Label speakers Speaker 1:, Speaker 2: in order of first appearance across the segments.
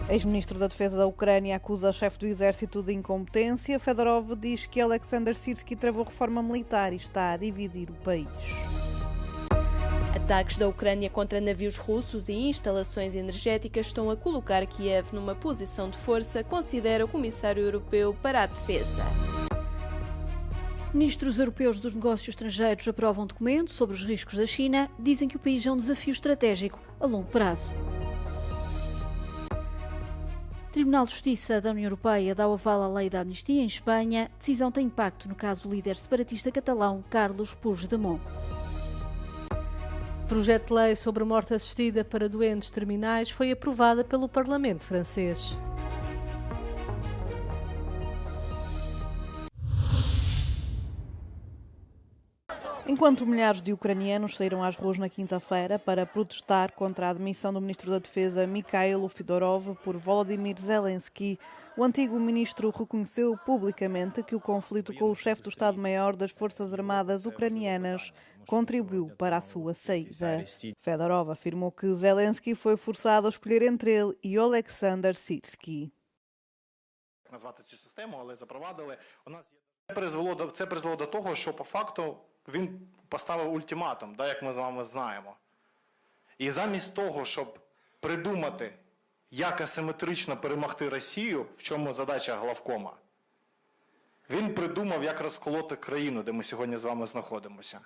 Speaker 1: Ex-ministro da Defesa da Ucrânia acusa chefe do exército de incompetência. Fedorov diz que Alexander Syrski travou reforma militar e está a dividir o país.
Speaker 2: Ataques da Ucrânia contra navios russos e instalações energéticas estão a colocar Kiev numa posição de força, considera o Comissário Europeu para a Defesa.
Speaker 3: Ministros europeus dos negócios estrangeiros aprovam um documento sobre os riscos da China. Dizem que o país é um desafio estratégico a longo prazo. O Tribunal de Justiça da União Europeia dá o aval à lei da amnistia em Espanha. A decisão tem impacto no caso do líder separatista catalão Carlos Puigdemont.
Speaker 4: O projeto de lei sobre a morte assistida para doentes terminais foi aprovada pelo Parlamento francês.
Speaker 1: Enquanto milhares de ucranianos saíram às ruas na quinta-feira para protestar contra a admissão do ministro da Defesa Mikhailo Fedorov por Volodymyr Zelensky, o antigo ministro reconheceu publicamente que o conflito com o chefe do Estado-Maior das Forças Armadas ucranianas contribuiu para a sua saída. Fedorov afirmou que Zelensky foi forçado a escolher entre ele e Alexander Syrski.
Speaker 5: Це призвело до того, що по факту він поставив ультиматум, як ми з вами знаємо. І замість того, щоб придумати, як асиметрично перемогти Росію, в чому задача главкома, він придумав, як розколоти країну, де ми сьогодні з вами знаходимося.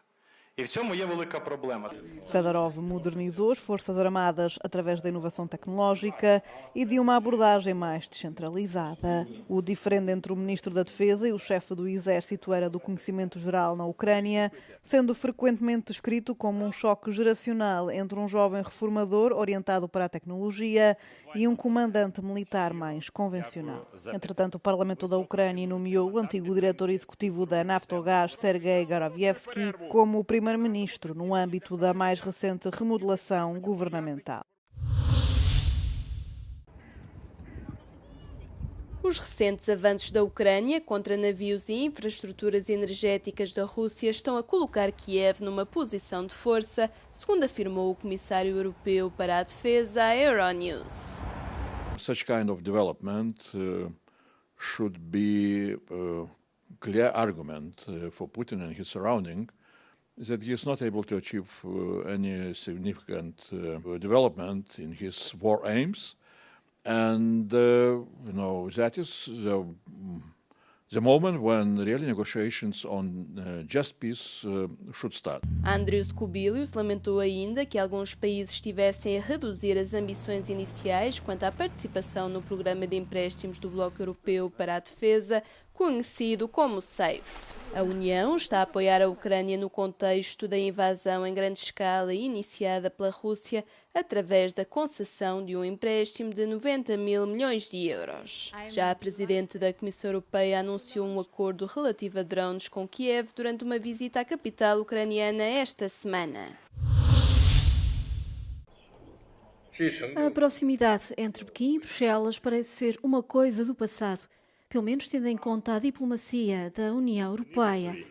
Speaker 5: E в цьому є велика проблема.
Speaker 1: Fedorov modernizou as Forças Armadas através da inovação tecnológica e de uma abordagem mais descentralizada. O diferendo entre o ministro da Defesa e o chefe do Exército era do conhecimento geral na Ucrânia, sendo frequentemente descrito como um choque geracional entre um jovem reformador orientado para a tecnologia e um comandante militar mais convencional. Entretanto, o Parlamento da Ucrânia nomeou o antigo diretor executivo da Naftogaz, Sergei Garovievsky, como o primeiro-ministro no âmbito da mais recente remodelação governamental.
Speaker 2: Os recentes avanços da Ucrânia contra navios e infraestruturas energéticas da Rússia estão a colocar Kiev numa posição de força, segundo afirmou o Comissário Europeu para a Defesa à Euronews.
Speaker 6: Such kind of development should be a clear argument for Putin and his surrounding that he is not able to achieve any significant development in his war aims, and that is the moment when really negotiations on just peace should start.
Speaker 2: Andrius Kubilius lamentou ainda que alguns países estivessem a reduzir as ambições iniciais quanto à participação no programa de empréstimos do Bloco Europeu para a Defesa, conhecido como SAFE. A União está a apoiar a Ucrânia no contexto da invasão em grande escala iniciada pela Rússia através da concessão de um empréstimo de 90 mil milhões de euros. Já a Presidente da Comissão Europeia anunciou um acordo relativo a drones com Kiev durante uma visita à capital ucraniana esta semana.
Speaker 3: A proximidade entre Pequim e Bruxelas parece ser uma coisa do passado, pelo menos tendo em conta a diplomacia da União Europeia.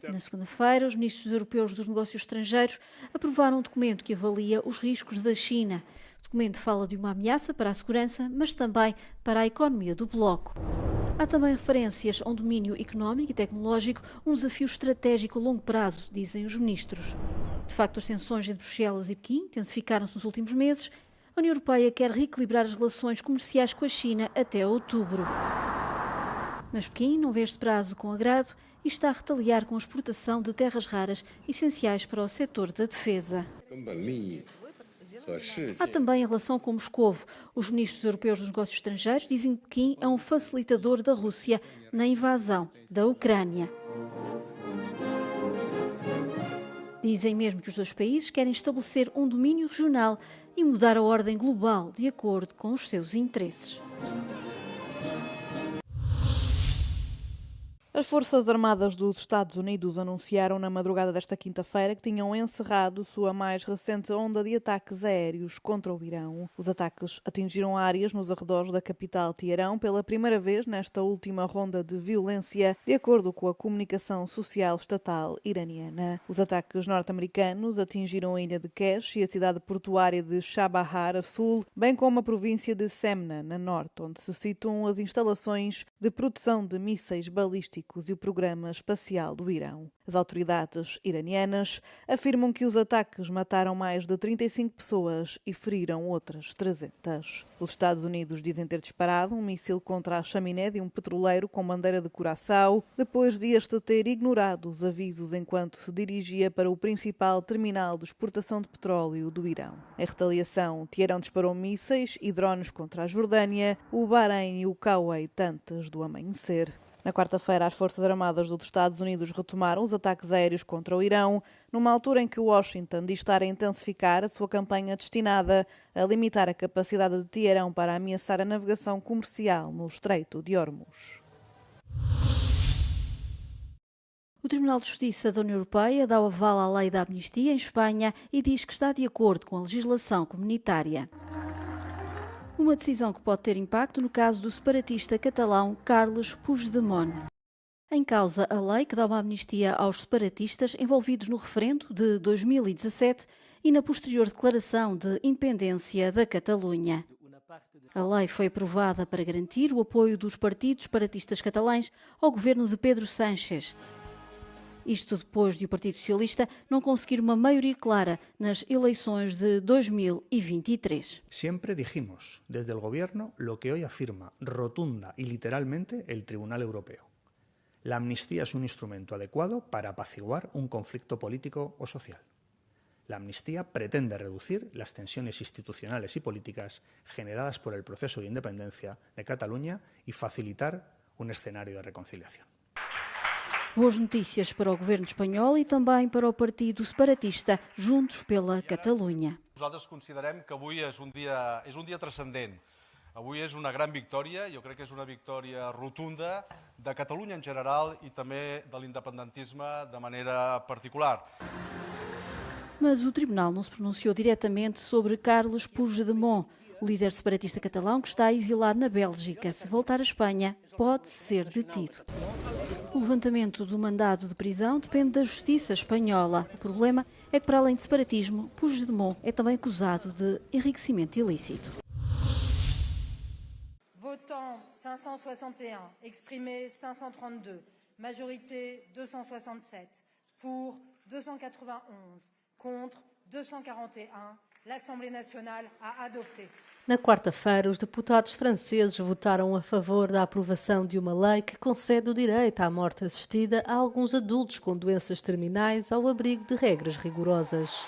Speaker 3: Na segunda-feira, os ministros europeus dos negócios estrangeiros aprovaram um documento que avalia os riscos da China. O documento fala de uma ameaça para a segurança, mas também para a economia do bloco. Há também referências a um domínio económico e tecnológico, um desafio estratégico a longo prazo, dizem os ministros. De facto, as tensões entre Bruxelas e Pequim intensificaram-se nos últimos meses. A União Europeia quer reequilibrar as relações comerciais com a China até outubro. Mas Pequim não vê este prazo com agrado e está a retaliar com a exportação de terras raras essenciais para o setor da defesa. Há também a relação com Moscovo. Os ministros europeus dos negócios estrangeiros dizem que Pequim é um facilitador da Rússia na invasão da Ucrânia. Dizem mesmo que os dois países querem estabelecer um domínio regional e mudar a ordem global de acordo com os seus interesses.
Speaker 1: As Forças Armadas dos Estados Unidos anunciaram na madrugada desta quinta-feira que tinham encerrado sua mais recente onda de ataques aéreos contra o Irão. Os ataques atingiram áreas nos arredores da capital Teherão pela primeira vez nesta última ronda de violência, de acordo com a comunicação social estatal iraniana. Os ataques norte-americanos atingiram a ilha de Kesh e a cidade portuária de Chabahar, a sul, bem como a província de Semna, na norte, onde se situam as instalações de produção de mísseis balísticos e o programa espacial do Irão. As autoridades iranianas afirmam que os ataques mataram mais de 35 pessoas e feriram outras 300. Os Estados Unidos dizem ter disparado um míssil contra a chaminé de um petroleiro com bandeira de Curaçao, depois de este ter ignorado os avisos enquanto se dirigia para o principal terminal de exportação de petróleo do Irão. Em retaliação, Teherão disparou mísseis e drones contra a Jordânia, o Bahrein e o Kuwait antes do amanhecer. Na quarta-feira, as Forças Armadas dos Estados Unidos retomaram os ataques aéreos contra o Irão, numa altura em que Washington diz estar a intensificar a sua campanha destinada a limitar a capacidade de Teherão para ameaçar a navegação comercial no Estreito de Hormuz.
Speaker 3: O Tribunal de Justiça da União Europeia dá o aval à lei da amnistia em Espanha e diz que está de acordo com a legislação comunitária. Uma decisão que pode ter impacto no caso do separatista catalão Carles Puigdemont. Em causa a lei que dá uma amnistia aos separatistas envolvidos no referendo de 2017 e na posterior declaração de independência da Catalunha. A lei foi aprovada para garantir o apoio dos partidos separatistas catalães ao governo de Pedro Sánchez. Isto depois de o Partido Socialista não conseguir uma maioria clara nas eleições de 2023.
Speaker 7: Siempre dijimos desde el gobierno lo que hoy afirma rotunda y literalmente el Tribunal Europeo. La amnistía es un instrumento adecuado para apaciguar un conflicto político o social. La amnistía pretende reducir las tensiones institucionales y políticas generadas por el proceso de independencia de Cataluña y facilitar un escenario de reconciliación.
Speaker 3: Boas notícias para o governo espanhol e também para o partido separatista Juntos pela Catalunha.
Speaker 8: Nosaltres considerem que avui és um dia transcendent. Avui és una gran victòria, jo crec que és una victòria rotunda de Catalunya en general e també de l'independentisme de manera particular.
Speaker 3: Mas o tribunal não se pronunciou diretamente sobre Carles Puigdemont, o líder separatista catalão que está exilado na Bélgica. Se voltar à Espanha, pode ser detido. O levantamento do mandado de prisão depende da justiça espanhola. O problema é que, para além de separatismo, Puigdemont é também acusado de enriquecimento ilícito.
Speaker 9: Votant 561, exprimé 532, majorité 267, pour 291, contre 241, l'Assemblée nationale a adopté.
Speaker 4: Na quarta-feira, os deputados franceses votaram a favor da aprovação de uma lei que concede o direito à morte assistida a alguns adultos com doenças terminais ao abrigo de regras rigorosas.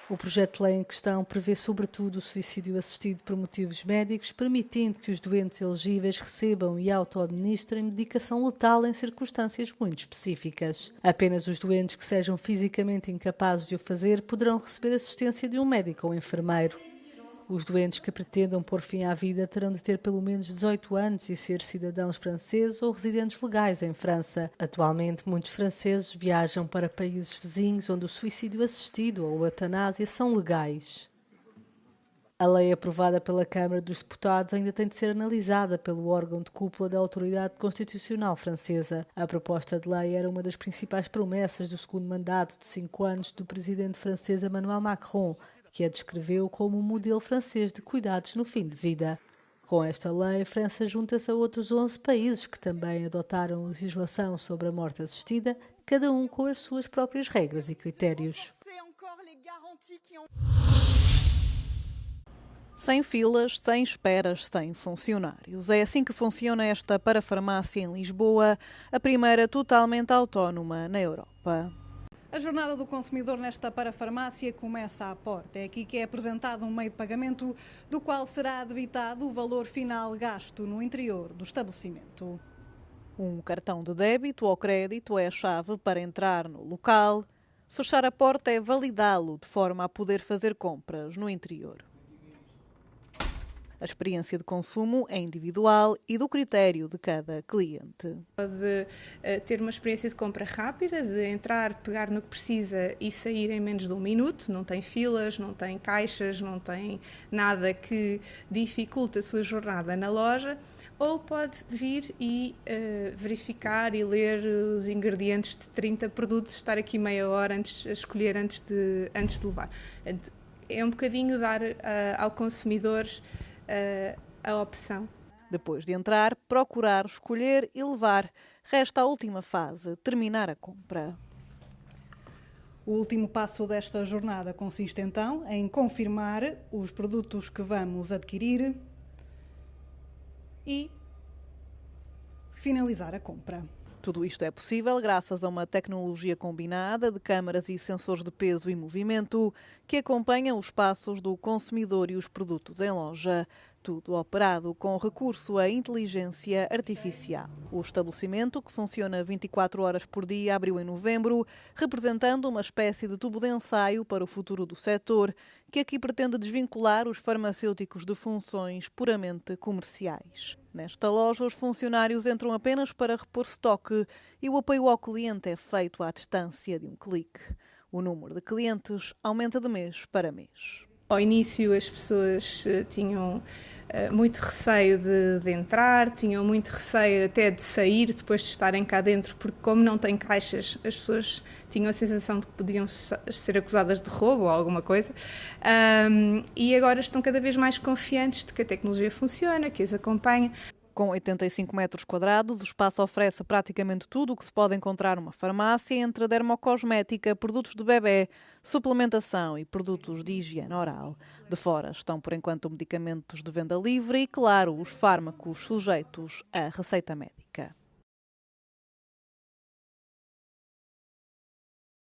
Speaker 4: O projeto de lei em questão prevê sobretudo o suicídio assistido por motivos médicos, permitindo que os doentes elegíveis recebam e auto-administrem medicação letal em circunstâncias muito específicas. Apenas os doentes que sejam fisicamente incapazes de o fazer poderão receber assistência de um médico ou enfermeiro. Os doentes que pretendam pôr fim à vida terão de ter pelo menos 18 anos e ser cidadãos franceses ou residentes legais em França. Atualmente, muitos franceses viajam para países vizinhos onde o suicídio assistido ou a eutanásia são legais. A lei aprovada pela Câmara dos Deputados ainda tem de ser analisada pelo órgão de cúpula da Autoridade Constitucional Francesa. A proposta de lei era uma das principais promessas do segundo mandato de 5 anos do presidente francês Emmanuel Macron, que a descreveu como um modelo francês de cuidados no fim de vida. Com esta lei, a França junta-se a outros 11 países que também adotaram legislação sobre a morte assistida, cada um com as suas próprias regras e critérios.
Speaker 1: Sem filas, sem esperas, sem funcionários. É assim que funciona esta parafarmácia em Lisboa, a primeira totalmente autónoma na Europa. A jornada do consumidor nesta parafarmácia começa à porta. É aqui que é apresentado um meio de pagamento do qual será debitado o valor final gasto no interior do estabelecimento. Um cartão de débito ou crédito é a chave para entrar no local. Fechar a porta é validá-lo de forma a poder fazer compras no interior. A experiência de consumo é individual e do critério de cada cliente.
Speaker 10: Pode ter uma experiência de compra rápida, de entrar, pegar no que precisa e sair em menos de 1 minuto, não tem filas, não tem caixas, não tem nada que dificulte a sua jornada na loja, ou pode vir e verificar e ler os ingredientes de 30 produtos, estar aqui meia hora a escolher antes de levar. É um bocadinho dar ao consumidor a opção.
Speaker 1: Depois de entrar, procurar, escolher e levar. Resta a última fase, terminar a compra.
Speaker 11: O último passo desta jornada consiste então em confirmar os produtos que vamos adquirir e finalizar a compra.
Speaker 1: Tudo isto é possível graças a uma tecnologia combinada de câmaras e sensores de peso e movimento que acompanham os passos do consumidor e os produtos em loja. Tudo operado com recurso à inteligência artificial. O estabelecimento, que funciona 24 horas por dia, abriu em novembro, representando uma espécie de tubo de ensaio para o futuro do setor, que aqui pretende desvincular os farmacêuticos de funções puramente comerciais. Nesta loja, os funcionários entram apenas para repor estoque e o apoio ao cliente é feito à distância de um clique. O número de clientes aumenta de mês para mês.
Speaker 10: Ao início as pessoas tinham muito receio de entrar, tinham muito receio até de sair depois de estarem cá dentro, porque como não tem caixas, as pessoas tinham a sensação de que podiam ser acusadas de roubo ou alguma coisa, e agora estão cada vez mais confiantes de que a tecnologia funciona, que as acompanha.
Speaker 1: Com 85 metros quadrados, o espaço oferece praticamente tudo o que se pode encontrar numa farmácia, entre dermocosmética, produtos de bebê, suplementação e produtos de higiene oral. De fora estão, por enquanto, medicamentos de venda livre e, claro, os fármacos sujeitos à receita médica.